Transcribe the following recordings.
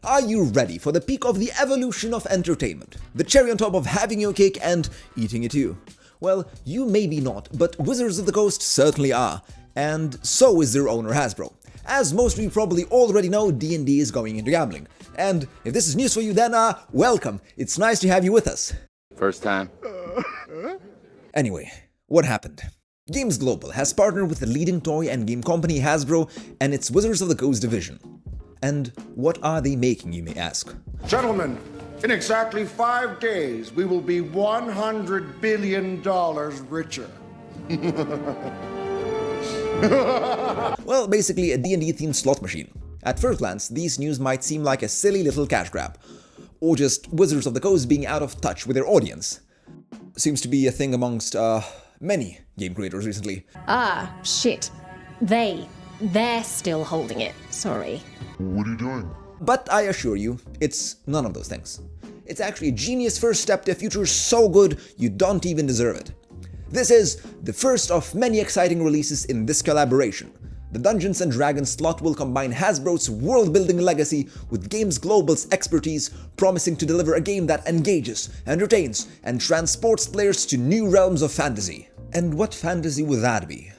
Are you ready for the peak of the evolution of entertainment? The cherry on top of having your cake and eating it too? Well, you maybe not, but Wizards of the Coast certainly are. And so is their owner Hasbro. As most of you probably already know, D&D is going into gambling. And if this is news for you, then welcome. It's nice to have you with us. First time. Anyway, what happened? Games Global has partnered with the leading toy and game company Hasbro and its Wizards of the Coast division. And what are they making, you may ask? Gentlemen, in exactly 5 days, we will be $100 billion richer. Well, basically a D&D themed slot machine. At first glance, these news might seem like a silly little cash grab, or just Wizards of the Coast being out of touch with their audience. Seems to be a thing amongst, many game creators recently. Ah, shit. They're still holding it. Sorry. What are you doing? But I assure you, it's none of those things. It's actually a genius first step to a future so good you don't even deserve it. This is the first of many exciting releases in this collaboration. The Dungeons & Dragons slot will combine Hasbro's world-building legacy with Games Global's expertise, promising to deliver a game that engages, entertains, and transports players to new realms of fantasy. And what fantasy would that be?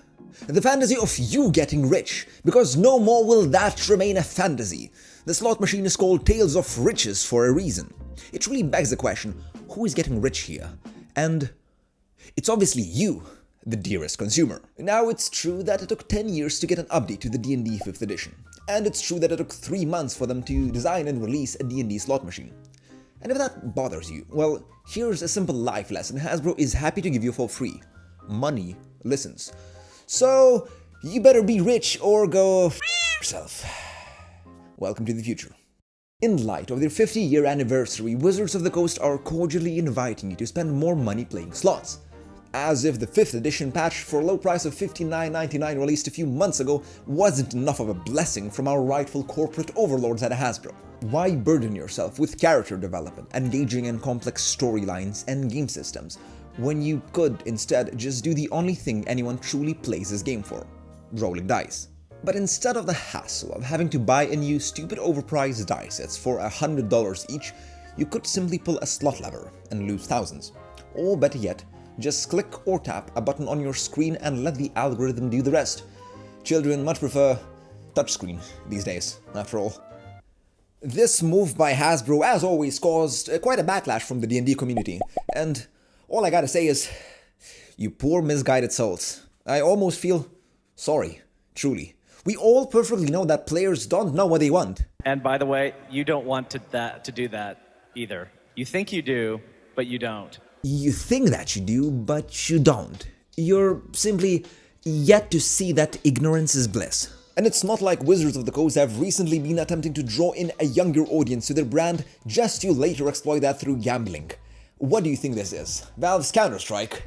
The fantasy of you getting rich, because no more will that remain a fantasy. The slot machine is called Tales of Riches for a reason. It really begs the question, who is getting rich here? And it's obviously you, the dearest consumer. Now, it's true that it took 10 years to get an update to the D&D 5th edition. And it's true that it took 3 months for them to design and release a D&D slot machine. And if that bothers you, well, here's a simple life lesson Hasbro is happy to give you for free. Money listens. So, you better be rich or go f*** yourself. Welcome to the future. In light of their 50-year anniversary, Wizards of the Coast are cordially inviting you to spend more money playing slots. As if the 5th edition patch for a low price of $59.99 released a few months ago wasn't enough of a blessing from our rightful corporate overlords at Hasbro. Why burden yourself with character development, engaging in complex storylines and game systems, when you could instead just do the only thing anyone truly plays this game for, rolling dice. But instead of the hassle of having to buy a new stupid overpriced die sets for $100 each, you could simply pull a slot lever and lose thousands. Or better yet, just click or tap a button on your screen and let the algorithm do the rest. Children much prefer touchscreen these days, after all. This move by Hasbro, as always, caused quite a backlash from the D&D community, and all I gotta say is, you poor misguided souls. I almost feel sorry, truly. We all perfectly know that players don't know what they want. And by the way, you don't want to do that either. You think you do, but you don't. You think that you do, but you don't. You're simply yet to see that ignorance is bliss. And it's not like Wizards of the Coast have recently been attempting to draw in a younger audience to their brand just to later exploit that through gambling. What do you think this is? Valve's Counter-Strike?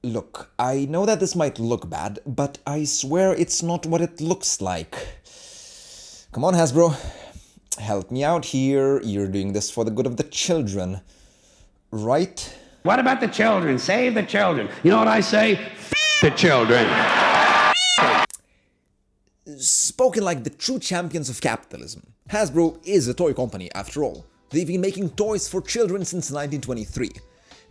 Look, I know that this might look bad, but I swear it's not what it looks like. Come on, Hasbro. Help me out here. You're doing this for the good of the children, right? What about the children? Save the children. You know what I say? F*** the children. Spoken like the true champions of capitalism. Hasbro is a toy company, after all. They've been making toys for children since 1923.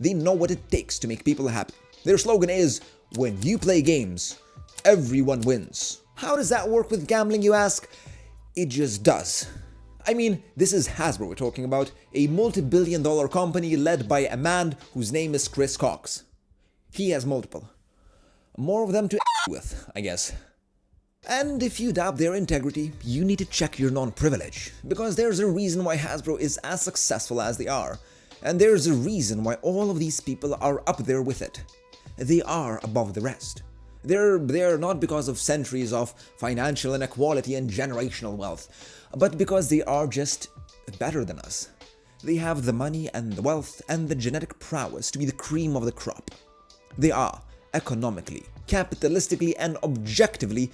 They know what it takes to make people happy. Their slogan is, when you play games, everyone wins. How does that work with gambling, you ask? It just does. I mean, this is Hasbro we're talking about, a multi-billion-dollar company led by a man whose name is Chris Cox. He has multiple. More of them to with, I guess. And if you doubt their integrity, you need to check your non-privilege, because there's a reason why Hasbro is as successful as they are, and there's a reason why all of these people are up there with it. They are above the rest. They're there not because of centuries of financial inequality and generational wealth, but because they are just better than us. They have the money and the wealth and the genetic prowess to be the cream of the crop. They are economically, capitalistically, and objectively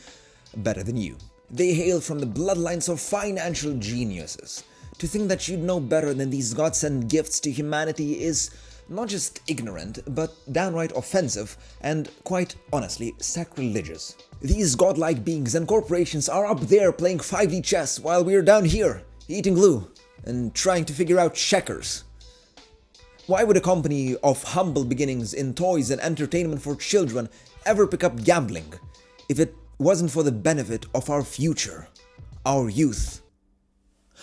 better than you. They hail from the bloodlines of financial geniuses. To think that you'd know better than these godsend gifts to humanity is Not just ignorant, but downright offensive and, quite honestly, sacrilegious. These godlike beings and corporations are up there playing 5D chess while we're down here, eating glue and trying to figure out checkers. Why would a company of humble beginnings in toys and entertainment for children ever pick up gambling if it wasn't for the benefit of our future, our youth?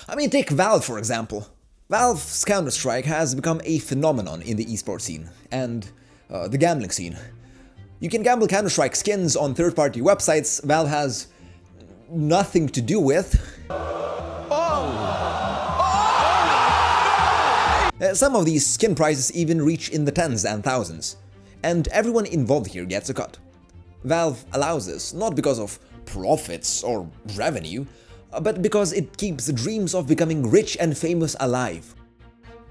I mean, take Valve for example. Valve's Counter-Strike has become a phenomenon in the esports scene and the gambling scene. You can gamble Counter-Strike skins on third-party websites Valve has nothing to do with. Some of these skin prices even reach in the tens and thousands, and everyone involved here gets a cut. Valve allows this not because of profits or revenue, but because it keeps the dreams of becoming rich and famous alive.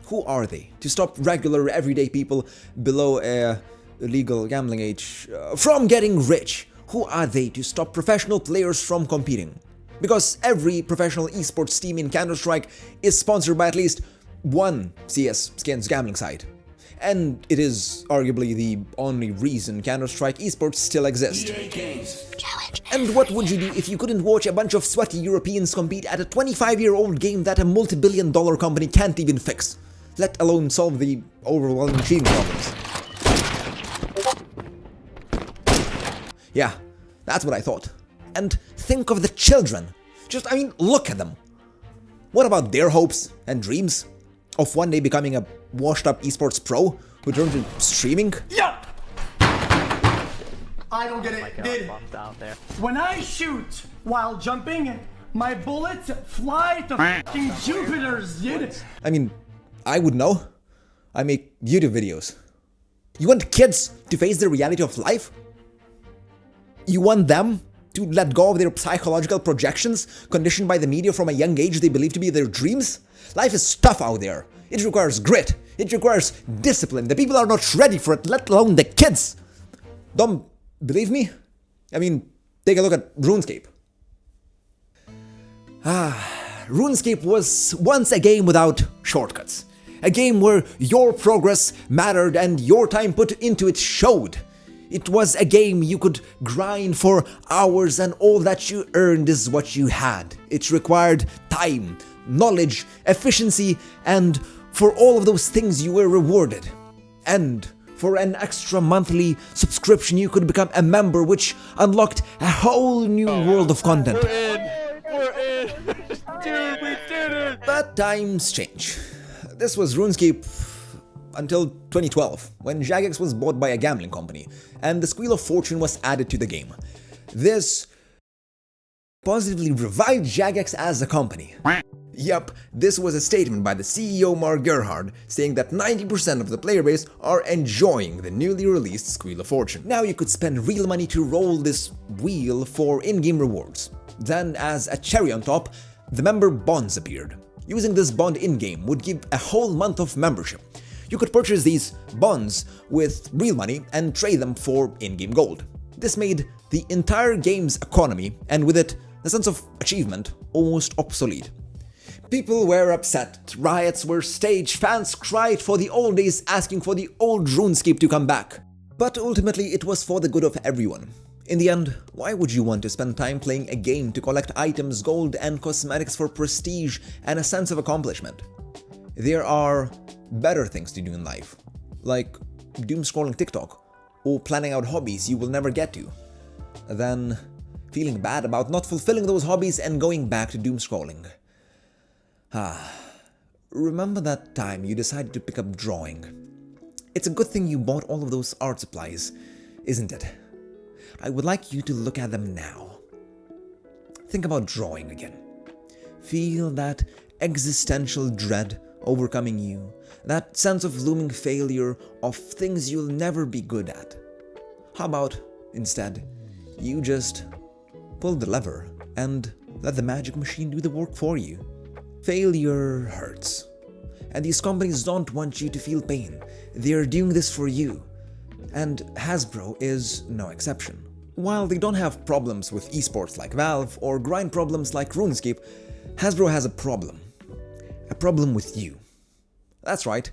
Who are they to stop regular everyday people below a legal gambling age from getting rich? Who are they to stop professional players from competing? Because every professional esports team in Counter-Strike is sponsored by at least one CS skins gambling site. And it is arguably the only reason Counter-Strike esports still exist. And what would you do if you couldn't watch a bunch of sweaty Europeans compete at a 25-year-old game that a multi-billion-dollar company can't even fix, let alone solve the overwhelming cheating problems? Yeah, that's what I thought. And think of the children. Just, look at them. What about their hopes and dreams of one day becoming a washed-up esports pro who turned to streaming? Yeah! I don't get it, dude. When I shoot while jumping, my bullets fly to fucking Jupiters, dude. I would know. I make YouTube videos. You want kids to face the reality of life? You want them to let go of their psychological projections conditioned by the media from a young age they believe to be their dreams? Life is tough out there. It requires grit. It requires discipline. The people are not ready for it, let alone the kids. Don't believe me? Take a look at RuneScape. RuneScape was once a game without shortcuts. A game where your progress mattered and your time put into it showed. It was a game you could grind for hours and all that you earned is what you had. It required time, knowledge, efficiency, and for all of those things you were rewarded. And for an extra monthly subscription you could become a member, which unlocked a whole new world of content. We're in! Dude, we did it! But times change. This was RuneScape until 2012, when Jagex was bought by a gambling company, and the Squeal of Fortune was added to the game. This positively revived Jagex as a company. Yup, this was a statement by the CEO Mark Gerhard saying that 90% of the player base are enjoying the newly released Squeal of Fortune. Now you could spend real money to roll this wheel for in-game rewards. Then, as a cherry on top, the member bonds appeared. Using this bond in-game would give a whole month of membership. You could purchase these bonds with real money and trade them for in-game gold. This made the entire game's economy, and with it, the sense of achievement, almost obsolete. People were upset, riots were staged, fans cried for the old days, asking for the old RuneScape to come back. But ultimately, it was for the good of everyone. In the end, why would you want to spend time playing a game to collect items, gold, and cosmetics for prestige and a sense of accomplishment? There are better things to do in life, like doom scrolling TikTok or planning out hobbies you will never get to, than feeling bad about not fulfilling those hobbies and going back to doom scrolling. Remember that time you decided to pick up drawing? It's a good thing you bought all of those art supplies, isn't it? I would like you to look at them now. Think about drawing again. Feel that existential dread overcoming you, that sense of looming failure, of things you'll never be good at. How about, instead, you just pull the lever and let the magic machine do the work for you? Failure hurts, and these companies don't want you to feel pain. They're doing this for you, and Hasbro is no exception. While they don't have problems with esports like Valve or grind problems like RuneScape, Hasbro has a problem with you. That's right,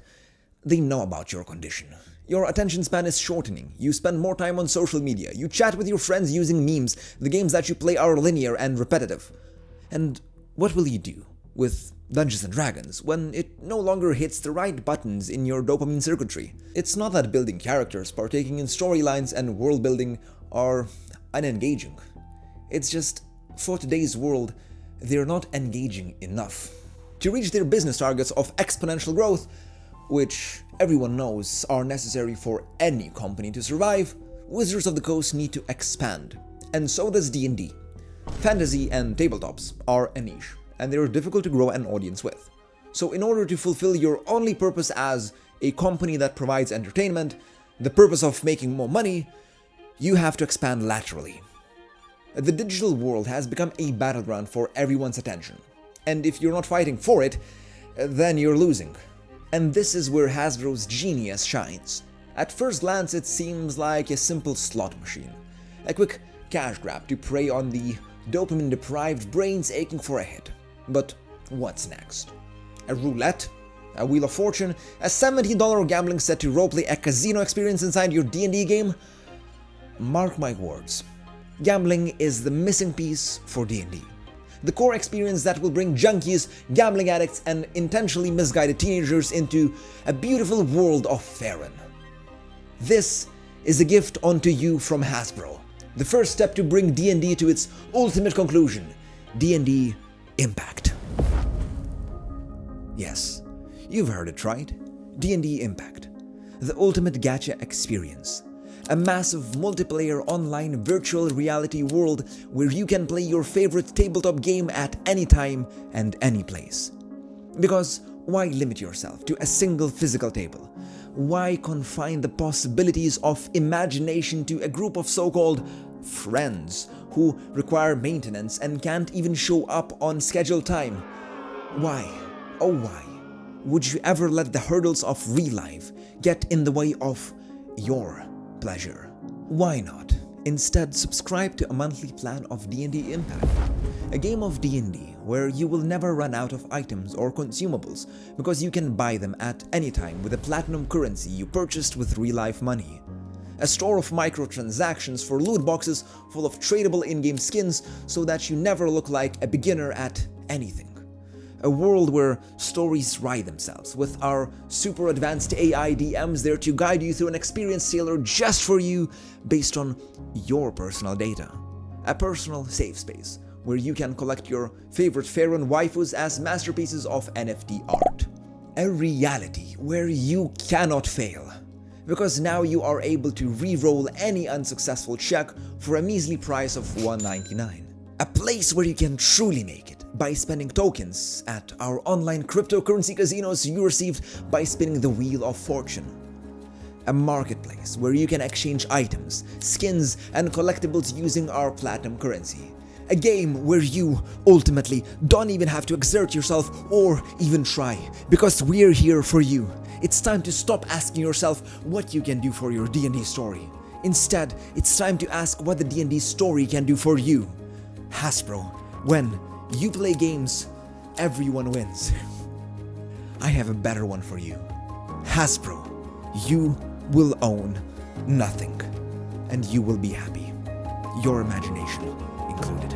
they know about your condition. Your attention span is shortening, you spend more time on social media, you chat with your friends using memes, the games that you play are linear and repetitive. And what will you do with Dungeons & Dragons when it no longer hits the right buttons in your dopamine circuitry? It's not that building characters, partaking in storylines, and world building are unengaging. It's just, for today's world, they're not engaging enough. To reach their business targets of exponential growth, which everyone knows are necessary for any company to survive, Wizards of the Coast need to expand. And so does D&D. Fantasy and tabletops are a niche, and they're difficult to grow an audience with. So in order to fulfill your only purpose as a company that provides entertainment, the purpose of making more money, you have to expand laterally. The digital world has become a battleground for everyone's attention. And if you're not fighting for it, then you're losing. And this is where Hasbro's genius shines. At first glance, it seems like a simple slot machine. A quick cash grab to prey on the dopamine-deprived brains aching for a hit. But what's next? A roulette? A Wheel of Fortune? A $70 gambling set to roleplay a casino experience inside your D&D game? Mark my words. Gambling is the missing piece for D&D. The core experience that will bring junkies, gambling addicts, and intentionally misguided teenagers into a beautiful world of Faerun. This is a gift unto you from Hasbro. The first step to bring D&D to its ultimate conclusion, D&D Impact. Yes, you've heard it right. D&D Impact. The ultimate gacha experience. A massive multiplayer online virtual reality world where you can play your favorite tabletop game at any time and any place. Because why limit yourself to a single physical table? Why confine the possibilities of imagination to a group of so-called friends who require maintenance and can't even show up on scheduled time? Why, oh why, would you ever let the hurdles of real life get in the way of your pleasure? Why not instead subscribe to a monthly plan of D&D Impact, a game of D&D where you will never run out of items or consumables because you can buy them at any time with a platinum currency you purchased with real-life money, a store of microtransactions for loot boxes full of tradable in-game skins so that you never look like a beginner at anything. A world where stories write themselves, with our super advanced AI DMs there to guide you through an experience tailored just for you based on your personal data. A personal safe space where you can collect your favorite Faerun waifus as masterpieces of NFT art. A reality where you cannot fail, because now you are able to re-roll any unsuccessful check for a measly price of $1.99. A place where you can truly make it by spending tokens at our online cryptocurrency casinos you received by spinning the Wheel of Fortune. A marketplace where you can exchange items, skins, and collectibles using our platinum currency. A game where you ultimately don't even have to exert yourself or even try, because we're here for you. It's time to stop asking yourself what you can do for your D&D story. Instead, it's time to ask what the D&D story can do for you. Hasbro, when you play games, everyone wins. I have a better one for you. Hasbro, you will own nothing, and you will be happy. Your imagination included.